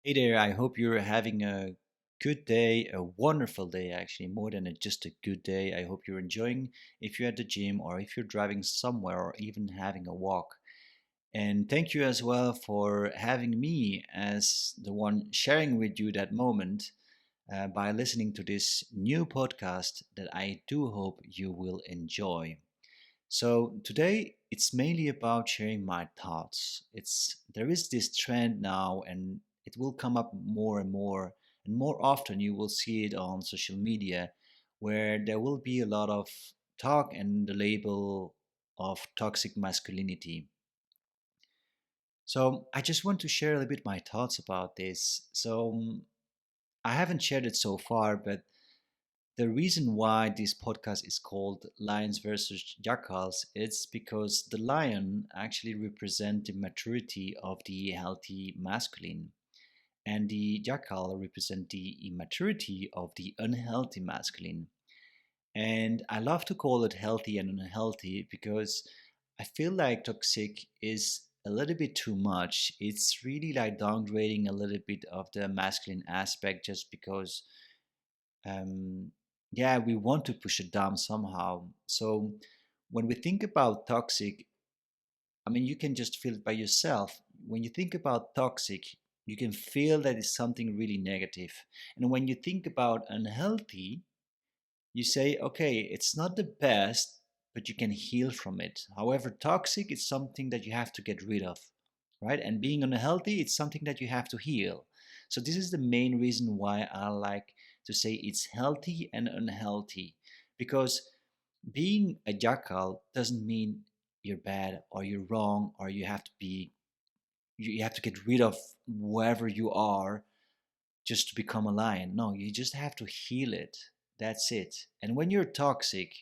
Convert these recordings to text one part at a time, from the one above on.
Hey there, I hope you're having a good day, a wonderful day actually, more than just a good day. I hope you're enjoying if you're at the gym or if you're driving somewhere or even having a walk. And thank you as well for having me as the one sharing with you that moment by listening to this new podcast that I do hope you will enjoy. So today it's mainly about sharing my thoughts. It's there is this trend now and it will come up more and more often you will see it on social media where there will be a lot of talk and the label of toxic masculinity. So I just want to share a little bit my thoughts about this. I haven't shared it so far, but the reason why this podcast is called Lions versus Jackals is because the lion actually represents the maturity of the healthy masculine, and the jackal represent the immaturity of the unhealthy masculine. And I love to call it healthy and unhealthy because I feel like toxic is a little bit too much. It's really like downgrading a little bit of the masculine aspect just because um, yeah, we want to push it down somehow. So when we think about toxic, I mean, you can just feel it by yourself. When you think about toxic, you can feel that it's something really negative. And when you think about unhealthy, you say, okay, it's not the best, but you can heal from it. However, toxic is something that you have to get rid of, right? And being unhealthy, it's something that you have to heal. So this is the main reason why I like to say it's healthy and unhealthy, because being a jackal doesn't mean you're bad or you're wrong or you have to get rid of whoever you are just to become a lion. No, you just have to heal it. That's it. And when you're toxic,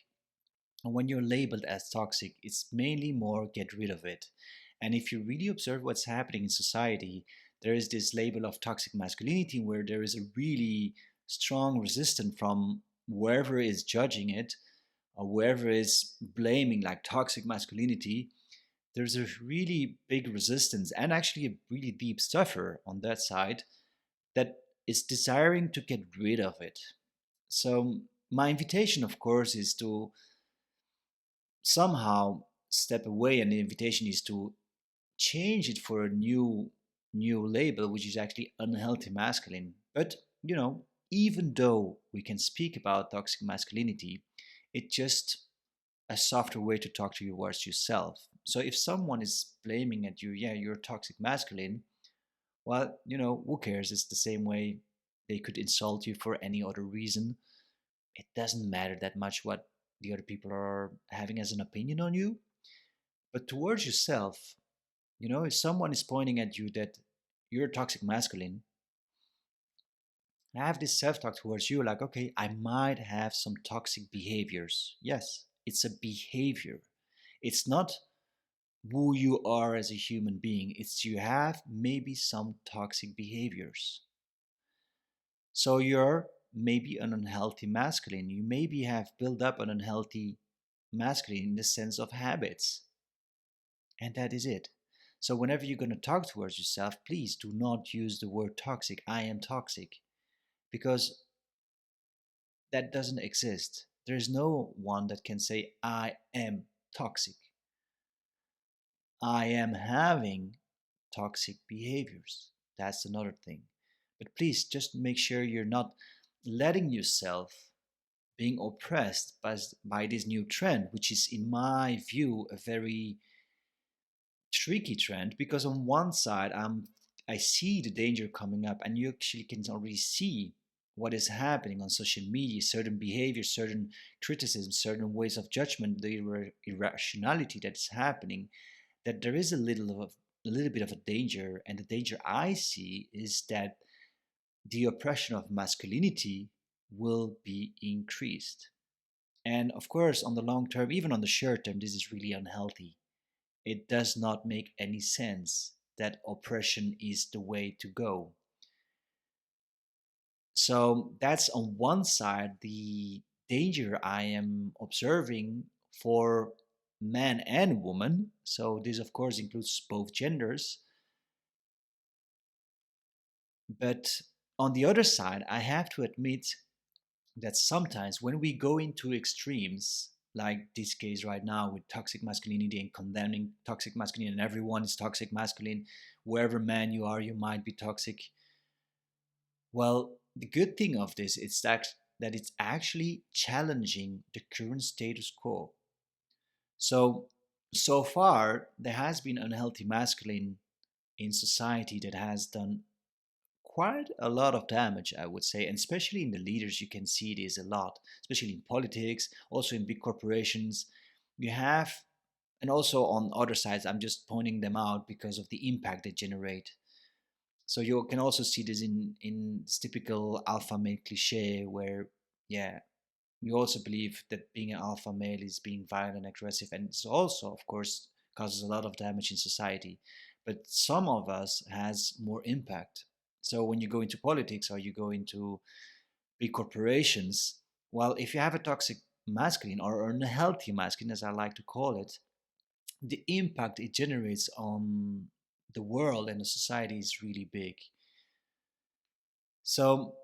and when you're labeled as toxic, it's mainly more get rid of it. And if you really observe what's happening in society, there is this label of toxic masculinity where there is a really strong resistance from whoever is judging it or whoever is blaming like toxic masculinity. There's a really big resistance and actually a really deep suffer on that side that is desiring to get rid of it. So my invitation, of course, is to somehow step away, and the invitation is to change it for a new label, which is actually unhealthy masculine. But you know, even though we can speak about toxic masculinity, it's just a softer way to talk to you towards yourself. So if someone is blaming at you, yeah, you're toxic masculine, well, you know, who cares? It's the same way they could insult you for any other reason. It doesn't matter that much what the other people are having as an opinion on you. But towards yourself, you know, if someone is pointing at you that you're toxic masculine, have this self talk towards you like, okay, I might have some toxic behaviors. Yes, it's a behavior. It's not who you are as a human being, it's you have maybe some toxic behaviors. So you're maybe an unhealthy masculine. You maybe have built up an unhealthy masculine in the sense of habits. And that is it. So whenever you're going to talk towards yourself, please do not use the word toxic. I am toxic. Because that doesn't exist. There is no one that can say, I am toxic. I am having toxic behaviors. That's another thing. But please just make sure you're not letting yourself being oppressed by this new trend, which is, in my view, a very tricky trend because on one side I see the danger coming up, and you actually can already see what is happening on social media, certain behaviors, certain criticisms, certain ways of judgment, the irrationality that is happening, that there is a little bit of a danger. And the danger I see is that the oppression of masculinity will be increased. And of course, on the long term, even on the short term, this is really unhealthy. It does not make any sense that oppression is the way to go. So that's on one side the danger I am observing for man and woman. So this, of course, includes both genders. But on the other side, I have to admit that sometimes when we go into extremes, like this case right now with toxic masculinity and condemning toxic masculinity, and everyone is toxic masculine, wherever man you are, you might be toxic. Well, the good thing of this is that it's actually challenging the current status quo. So, so far, there has been unhealthy masculine in society that has done quite a lot of damage, I would say, and especially in the leaders, you can see this a lot, especially in politics, also in big corporations. You have, and also on other sides, I'm just pointing them out because of the impact they generate. So you can also see this in this typical alpha male cliche where, yeah, we also believe that being an alpha male is being violent, aggressive, and it's also, of course, causes a lot of damage in society. But some of us has more impact. So when you go into politics or you go into big corporations, well, if you have a toxic masculine or an unhealthy masculine, as I like to call it, the impact it generates on the world and the society is really big. So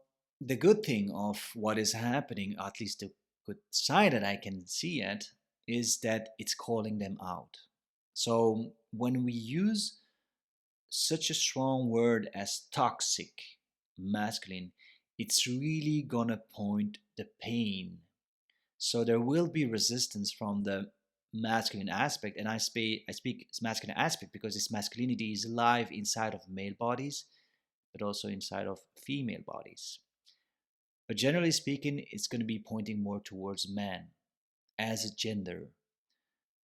the good thing of what is happening, at least the good side that I can see it, is that it's calling them out. So when we use such a strong word as toxic masculine, it's really gonna point the pain. So there will be resistance from the masculine aspect, and I speak masculine aspect because this masculinity is alive inside of male bodies, but also inside of female bodies. But generally speaking, it's going to be pointing more towards man as a gender.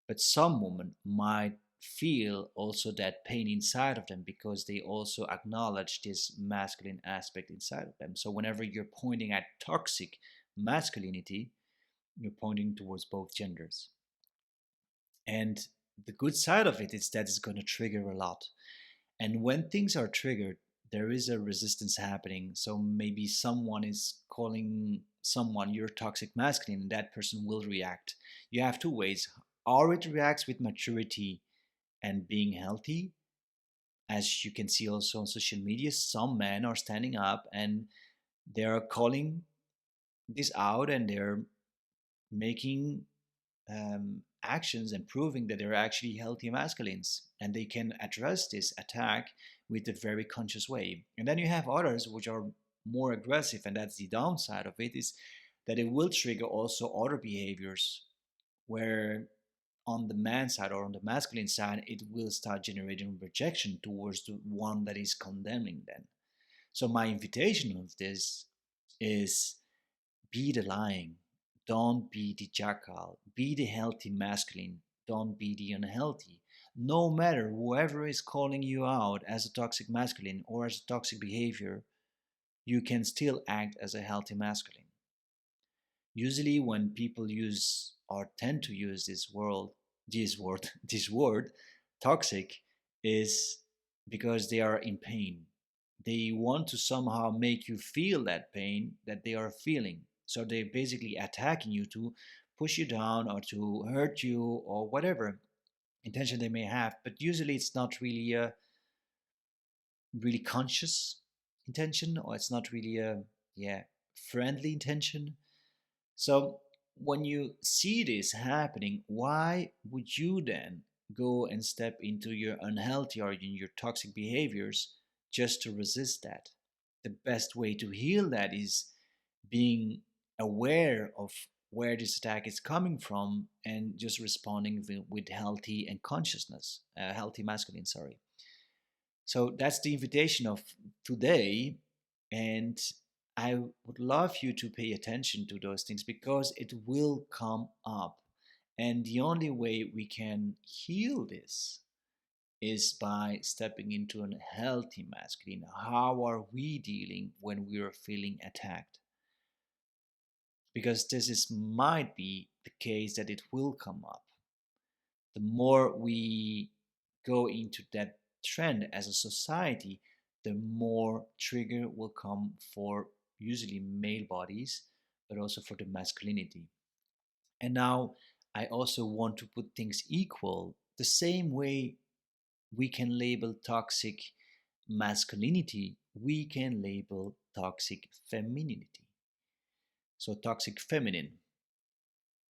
But some women might feel also that pain inside of them because they also acknowledge this masculine aspect inside of them. So whenever you're pointing at toxic masculinity, you're pointing towards both genders. And the good side of it is that it's going to trigger a lot. And when things are triggered, there is a resistance happening. So maybe someone is calling someone you're toxic masculine, and that person will react. You have two ways. Or it reacts with maturity and being healthy. As you can see also on social media, some men are standing up and they're calling this out and they're making actions and proving that they're actually healthy masculines and they can address this attack with a very conscious way. And then you have others which are more aggressive, and that's the downside of it, is that it will trigger also other behaviors where on the man side or on the masculine side it will start generating rejection towards the one that is condemning them. So my invitation of this is be the lion. Don't be the jackal. Be the healthy masculine. Don't be the unhealthy. No matter whoever is calling you out as a toxic masculine or as a toxic behavior, you can still act as a healthy masculine. Usually, when people use or tend to use this word, toxic, is because they are in pain. They want to somehow make you feel that pain that they are feeling. So they're basically attacking you to push you down or to hurt you or whatever intention they may have. But usually it's not really a really conscious intention, or it's not really a, yeah, friendly intention. So when you see this happening, why would you then go and step into your unhealthy or in your toxic behaviors just to resist that? The best way to heal that is being aware of where this attack is coming from and just responding with healthy and consciousness, healthy masculine, sorry. So that's the invitation of today. And I would love you to pay attention to those things because it will come up. And the only way we can heal this is by stepping into a healthy masculine. How are we dealing when we are feeling attacked? Because this is might be the case that it will come up. The more we go into that trend as a society, the more trigger will come for usually male bodies, but also for the masculinity. And now I also want to put things equal. The same way we can label toxic masculinity we can label toxic femininity. So toxic feminine.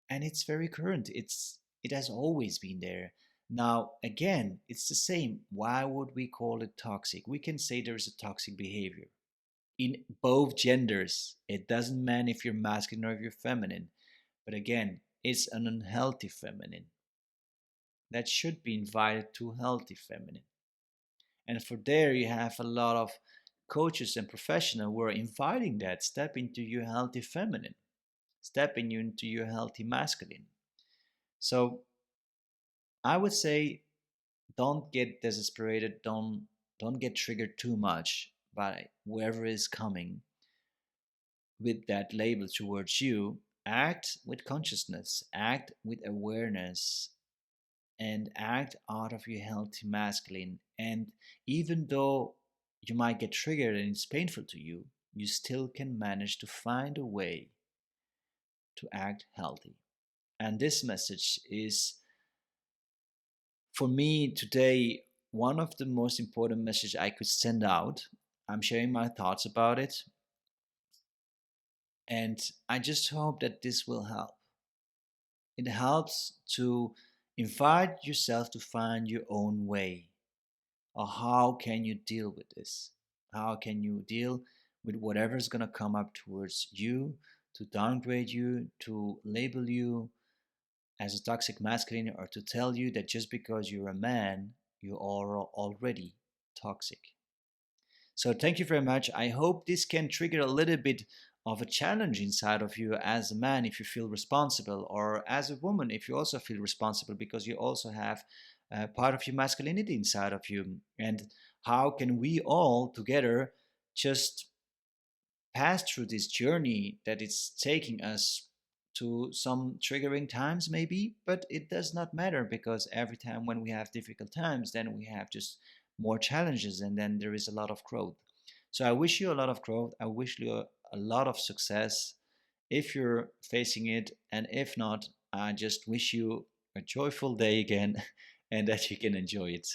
And it's very current. It has always been there. Now, again, it's the same. Why would we call it toxic? We can say there is a toxic behavior in both genders. It doesn't matter if you're masculine or if you're feminine. But again, it's an unhealthy feminine that should be invited to healthy feminine. And for there, you have a lot of coaches and professionals who are inviting that step into your healthy feminine, stepping into your healthy masculine. So I would say don't get desesperated, don't get triggered too much by whoever is coming with that label towards you. Act with consciousness, act with awareness, and act out of your healthy masculine. And even though you might get triggered and it's painful to you, you still can manage to find a way to act healthy. And this message is, for me today, one of the most important messages I could send out. I'm sharing my thoughts about it, and I just hope that this will help. It helps to invite yourself to find your own way. Or how can you deal with this? How can you deal with whatever's going to come up towards you to downgrade you, to label you as a toxic masculine, or to tell you that just because you're a man, you are already toxic? So thank you very much. I hope this can trigger a little bit of a challenge inside of you as a man if you feel responsible, or as a woman if you also feel responsible because you also have part of your masculinity inside of you. And how can we all together just pass through this journey that it's taking us to some triggering times maybe, but it does not matter, because every time when we have difficult times, then we have just more challenges, and then there is a lot of growth. So I wish you a lot of growth. I wish you a lot of success if you're facing it, and if not, I just wish you a joyful day again and that you can enjoy it.